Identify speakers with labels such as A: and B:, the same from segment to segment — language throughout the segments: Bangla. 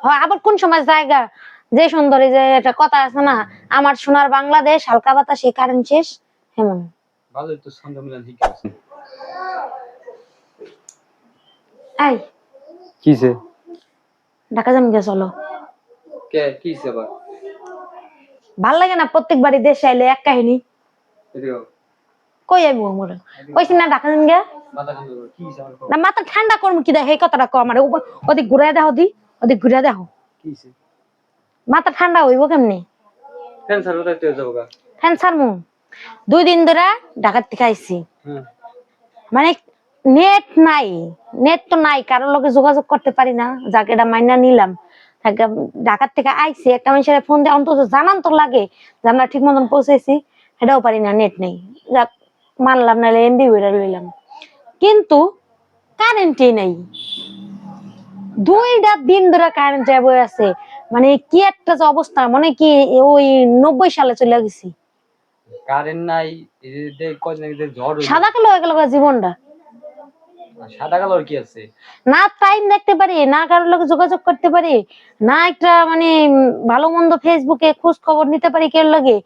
A: হয় আবার কোন সময় জায়গা যে সুন্দরী যে একটা কথা আছে না, আমার সোনার বাংলাদেশ হালকা বাতাসে কারেন্ট শেষ, হেমন
B: ভালোই তো ছন্দ মিলান ঠিক আছে।
A: এই
B: কিসে
A: ঢাকা যাম গে চলো।
B: কে কিসে আবার
A: ভাল লাগে না প্রত্যেকবারই দেশে আইলে এক কাহিনী।
B: এদিও
A: কই আইবো মোরে কইছি না ঢাকা যাম গে
B: মাথা ঠান্ডা করো কিসে আবার
A: না, মাথা ঠান্ডা করম কি দেখ এই কথাটা কো আমারে ওদিক ঘুরায় দেখো দি, ওদিক ঘুরায় দেখো
B: কিসে
A: মাথা ঠান্ডা হইব কেমনে?
B: ফ্যান সার্ভার রাখতে যাবো গা।
A: ফ্যান ছাড়মু 2 দিন ধরে ঢাকা থেকে আইছি,
B: হ্যাঁ
A: মানে নেট নাই, নেট তো নাই, কারোর লগে যোগাযোগ করতে পারি না, যাকে এটা মাইনা নিলাম। ঢাকার থেকে আইছি একটা মানুষের ফোন দিয়ে অন্তত জানান তো লাগে যে আমরা ঠিক মতন পৌঁছেছি, সেটাও পারি না, নেট নেই। যাক মানলাম, নাহলে এমবি বেড়া লইলাম, কিন্তু কারেন্টই নাই। 2টা দিন ধরে কারেন্ট যাব আছে, মানে কি একটা যে অবস্থা, মানে কি ওই 90 সালে চলে গেছি।
B: কারেন্ট নাই এই যে কয়দিন আগে যে ঝড় হইলো
A: সাদা কালো হয়ে গেল জীবনটা,
B: সাদা কালোর কি আছে
A: না টাইম দেখতে পারি, না কারোর লোক যোগাযোগ করতে পারি, না একটা মানে ভালো মন্দ ফেসবুকে খোঁজ খবর নিতে পারি কেউ লাগে।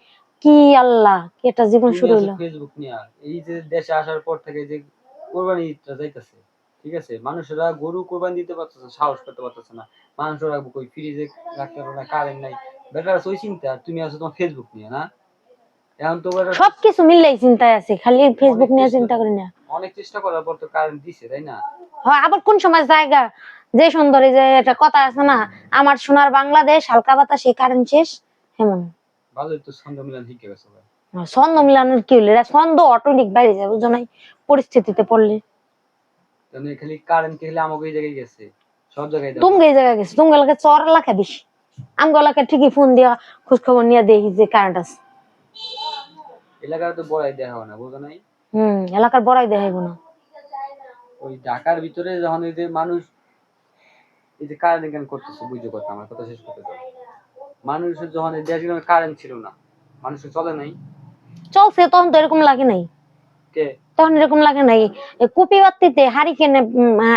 A: কি আল্লাহ, কি একটা জীবন
B: তুমি
A: শুরু
B: আছো
A: হইলো।
B: ফেসবুক নিয়ে এই যে দেশে আসার পর থেকে যে কোরবানি ঈদটা যাইতেছে ঠিক আছে মানুষেরা গরু কোরবানি দিতে পারতেছে সাহস করতে পারতেছে না মানুষেরা কই ফ্রিজে রাখতে পারবে না কারেন্ট নাই বেটার ওই চিন্তা আর তুমি আছো তোমার ফেসবুক নিয়ে না এখন তো বেটার
A: সবকিছু মিললেই চিন্তায় আছে, খালি ফেসবুক নিয়ে চিন্তা করি না।
B: অনেক চেষ্টা করার পর তো কারেন্ট দিছে তাই না
A: হয় আবার কোন সময় জায়গা যে সুন্দরী যে একটা কথা আছে না, আমার সোনার বাংলাদেশ হালকা বাতাসে কারেন্ট শেষ, হেমন
B: ভালোই তো ছন্দ মিলান শিখে গেছো ভাই
A: ছন্দ মিলানোর কি হইলো, এটা ছন্দ অটোমেটিক বাইরে যায় বুঝো নাই, পরিস্থিতিতে পড়লে।
B: তাহলে খালি কারেন্ট খেলে আমাকে এই জায়গায় গেছে সব জায়গায় দাও
A: তুমি এই জায়গায় গেছো, তুমি এলাকায় চর এলাকা বেশি, আমগো এলাকায় ঠিকই ফোন দিয়া খোঁজ খবর নিয়ে দেখি যে কারেন্ট আছে।
B: এলাকার তো বড়াই দেখা হয় না বুঝো নাই
A: এলাকার বড়াই দেখাইবো না।
B: ওই ঢাকার ভিতরে যখন এই যে মানুষ এই যে কারেন্ট জ্ঞান করতেছে বুঝতে কথা আমার কথা শেষ করতে দাও মানুষের যখন এই দেশ গ্রামে কারেন্ট ছিল না মানুষের চলে নাই
A: চলছে তখন তো এরকম লাগে নাই,
B: কে
A: তখন এরকম লাগে নাই। কুপি বাত্তিতে হারিকেনে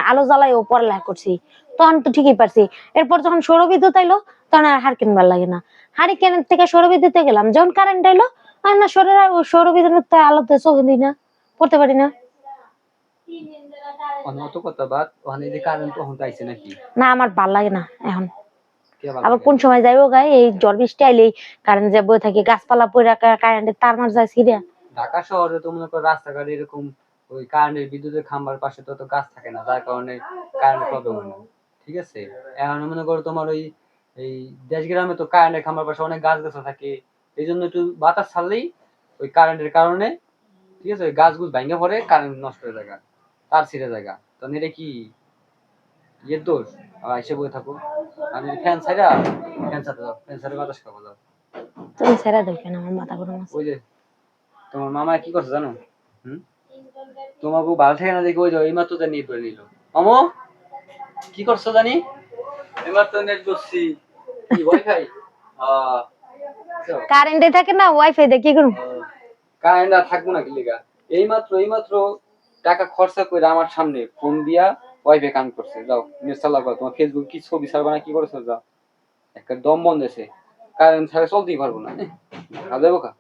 A: আলো জ্বালাইও পড়ালেখা করছি, তখন তো ঠিকই পারছি। এরপর যখন সৌরবিদ্যুৎ আইলো তখন আর হারিকেন ভাল লাগে না, হারিকেনের থেকে সৌরবিদ্যুতে গেলাম, যখন কারেন্ট আইলো আর না সৌরবিদ্যুৎ আলোতে চোখে দিই না, পড়তে পারি না।
B: অত কথা বাদ ওখানে যে কারেন্ট তখন আইছে নাকি
A: না আমার ভাল লাগে না এখন।
B: কে ভালো
A: আবার
B: লাগে
A: কোন সময় যাইবো গায়ে এই ঝড় বৃষ্টি আইলেই কারেন্ট যে বয়ে থাকে, গাছপালা পড়ে কারেন্টের তার মার যায় ছিঁড়া।
B: ঢাকা শহরে তো মনে করো রাস্তাঘাটে এরকম ওই কারেন্টের বিদ্যুতের খাম্বার পাশে তো গাছ থাকে না যার কারণে কারেন্টের প্রবলেম হয় না ঠিক আছে এখন মনে করো তোমার ওই এই দেশ গ্রামে তো কারেন্টের খাম্বার পাশে অনেক গাছ গাছ থাকে এই জন্য একটু বাতাস ছাড়লেই ওই কারেন্টের কারণে ঠিক আছে ওই গাছগুলো ভেঙে পড়ে কারেন্ট নষ্ট হয়ে যায় তার ছিঁড়ে যায় তখন এটা কি ইয়ের দোষ আর এসে বসে থাকো আমি ফ্যান ছাড়া ফ্যান ছাড়তে যাও ফ্যান ছাড়া বাতাস খাবো যাও
A: তুমি ছেড়ে দাও কেন, আমার মাথা গরম আছে।
B: ওই যে তোমার মামা কি করছে জানো হুম তোমাকে ভালো থাকে না দেখে ওই যে এইমাত্র যা নেট করে নিল মামু কি করছো জানি এইমাত্র নেট করছি কি ওয়াইফাই
A: কারেন্টে থাকে না, ওয়াইফাই দিয়ে কি করবো?
B: কারেন্ট আর থাকবো না কি লিগা এইমাত্র টাকা খরচা করে আমার সামনে ফোন দিয়া ওয়াইফাই কানেক্ট করছে যাও নেট চালাবো তোমার ফেসবুক কি ছবি ছাড়বা না কি করেছো যাও একটা দম বন্ধ আছে কারেন্ট ছাড়া চলতেই পারবো না যাবো কা